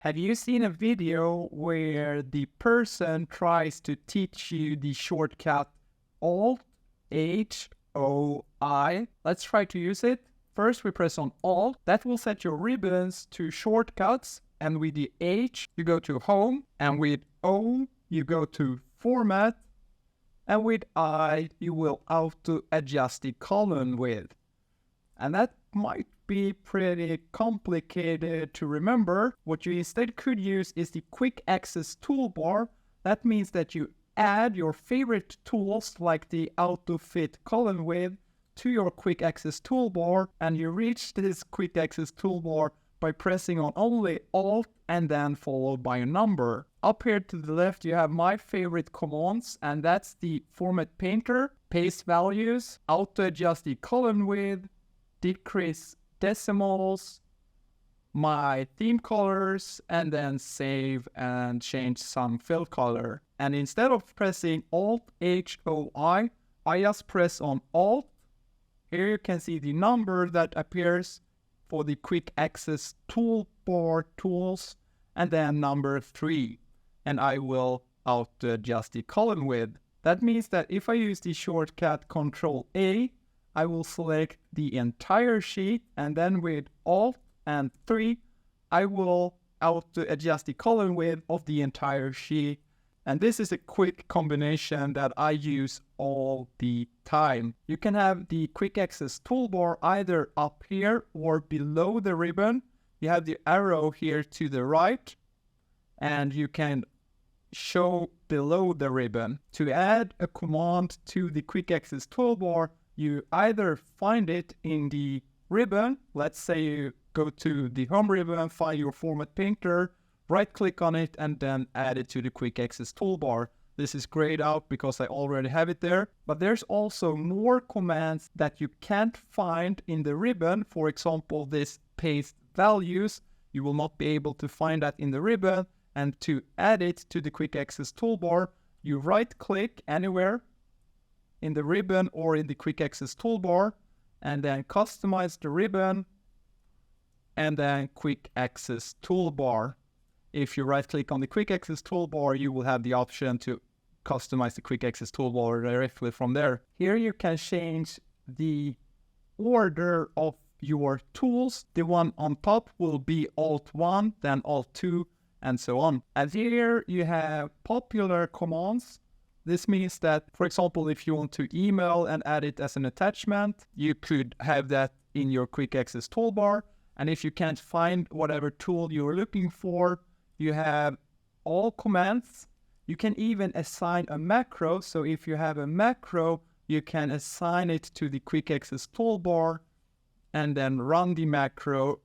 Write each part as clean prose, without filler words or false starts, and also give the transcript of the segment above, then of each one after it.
Have you seen a video where the person tries to teach you the shortcut Alt H-O-I? Let's try to use it. First, we press on Alt. That will set your ribbons to shortcuts. And with the H, you go to Home. And with O, you go to Format. And with I, you will auto-adjust the column width. And that might be pretty complicated to remember. What you instead could use is the Quick Access Toolbar. That means that you add your favorite tools like the Auto Fit column width to your Quick Access Toolbar, and you reach this Quick Access Toolbar by pressing on only Alt and then followed by a number. Up here to the left you have my favorite commands, and that's the Format Painter, Paste Values, Auto Adjust the column width, decrease decimals, my theme colors, and then save and change some fill color. And instead of pressing Alt H-O-I, I just press on Alt. Here you can see the number that appears for the Quick Access Toolbar tools, and then number 3. And I will auto adjust the column width. That means that if I use the shortcut Ctrl A, I will select the entire sheet, and then with Alt and 3, I will auto adjust the column width of the entire sheet. And this is a quick combination that I use all the time. You can have the Quick Access Toolbar either up here or below the ribbon. You have the arrow here to the right, and you can show below the ribbon. To add a command to the Quick Access Toolbar, you either find it in the ribbon. Let's say you go to the Home ribbon, find your Format Painter, right-click on it, and then add it to the Quick Access Toolbar. This is grayed out because I already have it there. But there's also more commands that you can't find in the ribbon. For example, this Paste Values. You will not be able to find that in the ribbon. And to add it to the Quick Access Toolbar, you right-click anywhere in the ribbon or in the Quick Access Toolbar, and then customize the ribbon, and then Quick Access Toolbar. If you right click on the Quick Access Toolbar, you will have the option to customize the Quick Access Toolbar directly from there. Here you can change the order of your tools. The one on top will be Alt 1, then Alt 2, and so on. And here you have popular commands. This means that, for example, if you want to email and add it as an attachment, you could have that in your Quick Access Toolbar. And if you can't find whatever tool you're looking for, you have all commands. You can even assign a macro. So if you have a macro, you can assign it to the Quick Access Toolbar and then run the macro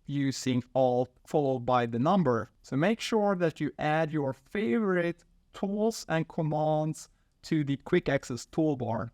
using Alt followed by the number. So make sure that you add your favorite tools and commands to the Quick Access Toolbar.